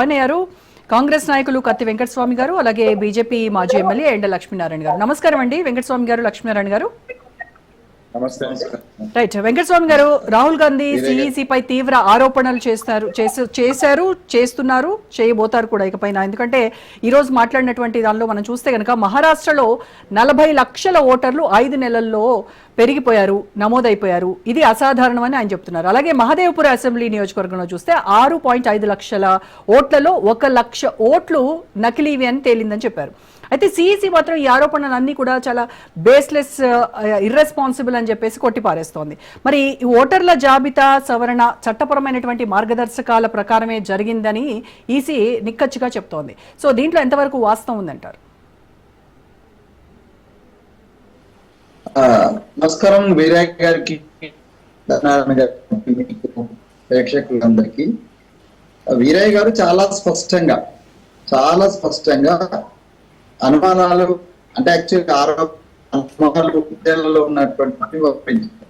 అయ్యారు కాంగ్రెస్ నాయకులు కత్తి వెంకటస్వామి గారు, అలాగే బీజేపీ మాజీ ఎమ్మెల్యే ఎండ లక్ష్మీనారాయణ గారు. నమస్కారం అండి వెంకటస్వామి గారు, లక్ష్మీనారాయణ గారు. రైట్. వెంకటస్వామి గారు, రాహుల్ గాంధీ సిఈసి పై తీవ్ర ఆరోపణలు చేస్తున్నారు, చేయబోతారు కూడా ఇకపైన. ఎందుకంటే ఈ రోజు మాట్లాడినటువంటి దానిలో మనం చూస్తే కనుక మహారాష్ట్రలో 40 లక్షల ఓటర్లు 5 నెలల్లో పెరిగిపోయారు, నమోదైపోయారు. ఇది అసాధారణమని ఆయన చెప్తున్నారు. అలాగే మహదేవ్పుర అసెంబ్లీ నియోజకవర్గంలో చూస్తే 6.5 లక్షల ఓట్లలో 1 లక్ష ఓట్లు నకిలీవి అని తేలిందని చెప్పారు. అయితే సిఈసి మాత్రం ఈ ఆరోపణలన్నీ కూడా చాలా బేస్లెస్, ఇర్రెస్పాన్సిబుల్ అని చెప్పేసి కొట్టిపారేస్తోంది. మరి ఓటర్ల జాబితా సవరణ చట్టపరమైనటువంటి మార్గదర్శకాల ప్రకారమే జరిగిందని ఈసీ నిక్కచ్చిగా చెప్తోంది. సో దీంట్లో ఎంతవరకు వాస్తవం ఉందంటారు? నమస్కారం వీరయ్య గారికి, ప్రేక్షకులందరికీ. వీరయ్య గారు చాలా స్పష్టంగా అనుమానాలు అంటే యాక్చువల్గా అనుమానాలు ఉద్యోగాల్లో ఉన్నటువంటి ఒప్పించారు.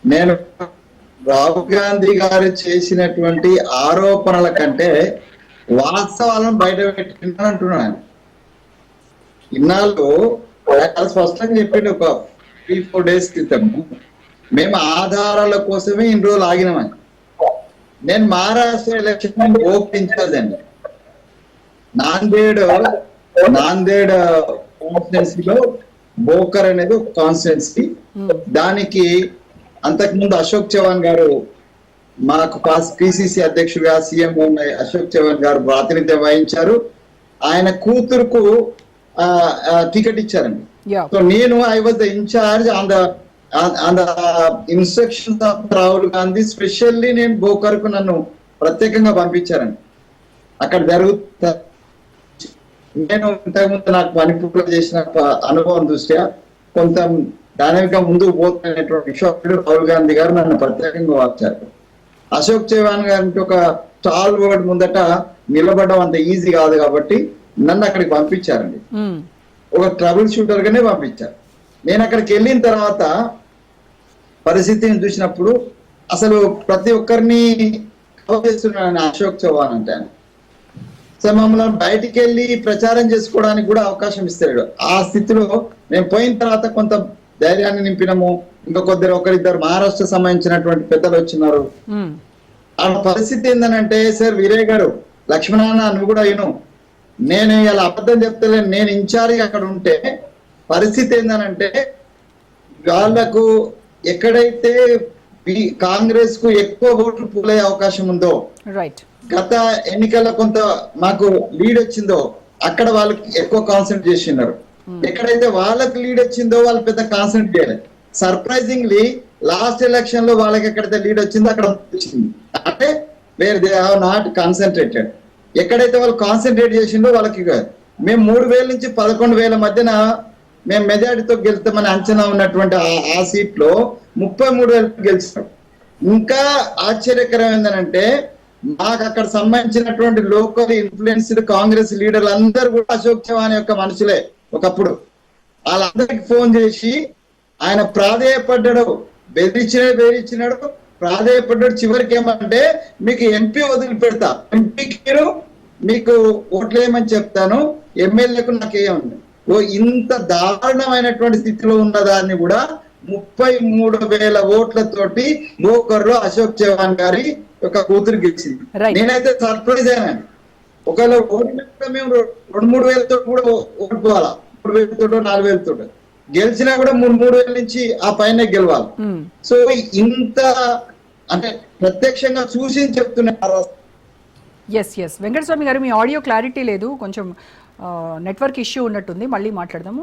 నేను రాహుల్ గాంధీ గారు చేసినటువంటి ఆరోపణల కంటే వాస్తవాలను బయట పెట్టిన అంటున్నాను. ఇన్నాళ్ళు చాలా స్పష్టంగా చెప్పిండు. ఒక 3-4 డేస్ క్రితం మేము ఆధారాల కోసమే ఇన్ని రోజులు ఆగినామని. నేను మహారాష్ట్ర ఎలక్షన్ ఓపించదండి. నాందేడ్ కాన్స్టిట్యున్సీలో బోకర్ అనేది ఒక కాన్స్టిట్యున్సీ. దానికి అంతకుముందు అశోక్ చవాన్ గారు, మాకు పిసిసి అధ్యక్షుడిగా సీఎం అశోక్ చవాన్ గారు ప్రాతినిధ్యం వహించారు. ఆయన కూతురుకు టికెట్ ఇచ్చారండి. సో నేను I was the incharge on the instructions of Rahul Gandhi. Specially నేను బోకర్కు నన్ను ప్రత్యేకంగా పంపించారండి. అక్కడ జరుగుతా నేను ఇంతకుముందు నాకు మణిపూర్లో చేసిన అనుభవం దృష్ట్యా కొంత డైనమిక్ గా ముందుకు పోతున్నటువంటి విశ్వకుడు రాహుల్ గాంధీ గారు నన్ను ప్రత్యేకంగా వచ్చారు. అశోక్ చవాన్ గారికి ఒక స్టాల్ వర్డ్ ముందట నిలబడడం అంత ఈజీ కాదు కాబట్టి నన్ను అక్కడికి పంపించారండి. ఒక ట్రబుల్ షూటర్ గానే పంపించారు. నేను అక్కడికి వెళ్ళిన తర్వాత పరిస్థితిని చూసినప్పుడు అసలు ప్రతి ఒక్కరిని కవర్ చేస్తున్నాను అశోక్ చవాన్ అంటే. సో మమ్మల్ని బయటికి వెళ్ళి ప్రచారం చేసుకోవడానికి కూడా అవకాశం ఇస్తాడు. ఆ స్థితిలో నేను పోయిన తర్వాత కొంత ధైర్యాన్ని నింపినాము. ఇంకా ఒకరిద్దరు మహారాష్ట్ర సంబంధించినటువంటి పెద్దలు వచ్చినారు. ఆ పరిస్థితి ఏందనంటే, సార్ వీరయ్య గారు, లక్ష్మణాన్న నువ్వు కూడా నేను ఇలా అబద్ధం చెప్తలేను. నేను ఇన్ఛార్జ్ అక్కడ ఉంటే పరిస్థితి ఏందనంటే, వాళ్ళకు ఎక్కడైతే కాంగ్రెస్ కు ఎక్కువ ఓట్లు పోలే అవకాశం ఉందో, గత ఎన్నికల్లో కొంత మాకు లీడ్ వచ్చిందో అక్కడ వాళ్ళకి ఎక్కువ కాన్సన్ట్రేట్ చేసినారు. ఎక్కడైతే వాళ్ళకి లీడ్ వచ్చిందో వాళ్ళు పెద్ద కాన్సన్ట్రేట్ చేయలేదు. సర్ప్రైజింగ్లీ లాస్ట్ ఎలక్షన్ లో వాళ్ళకి ఎక్కడైతే లీడ్ వచ్చిందో అక్కడ వచ్చింది. అంటే where they have not concentrated. ఎక్కడైతే వాళ్ళు కాన్సన్ట్రేట్ చేసిందో వాళ్ళకి మేము 3,000 నుంచి 11,000 మధ్యన మేము మెజారిటీతో గెలుస్తామని అంచనా ఉన్నటువంటి ఆ సీట్ లో 33,000 గెలిచినాం. ఇంకా ఆశ్చర్యకరం ఏంటంటే, మాకు అక్కడ సంబంధించినటువంటి లోకల్ ఇన్ఫ్లుయెన్స్డ్ కాంగ్రెస్ లీడర్లు అందరూ కూడా అశోక్ చవాన్ యొక్క మనుషులే. ఒకప్పుడు వాళ్ళందరికి ఫోన్ చేసి ఆయన ప్రాధేయపడ్డాడు, బెదిరించినాడు, ప్రాధేయపడ్డాడు. చివరికి ఏమంటే, మీకు ఎంపీ వదిలిపెడతా, ఎంపీకి మీకు ఓట్లేయమని చెప్తాను, ఎమ్మెల్యేకు నాకేముంది. ఇంత దారుణమైనటువంటి స్థితిలో ఉన్న దాన్ని కూడా 33,000 ఓట్లతోటి బోకర్లో అశోక్ చవాన్ గారి ఒక కూతురు గెలిచింది. నేనైతే సర్ప్రైజ్ అయినాను. ఒకవేళ ఓడినా మేము 2-3 వేలతో కూడా ఓడిపోవాలా, 3,000 4,000 గెలిచినా కూడా 3,000 నుంచి ఆ పైన గెలవాలి. సో ఇంత అంటే ప్రత్యక్షంగా చూసి చెప్తున్నారు. వెంకటస్వామి గారు, మీ ఆడియో క్లారిటీ లేదు, కొంచెం నెట్వర్క్ ఇష్యూ ఉన్నట్టుంది, మళ్ళీ మాట్లాడదాము.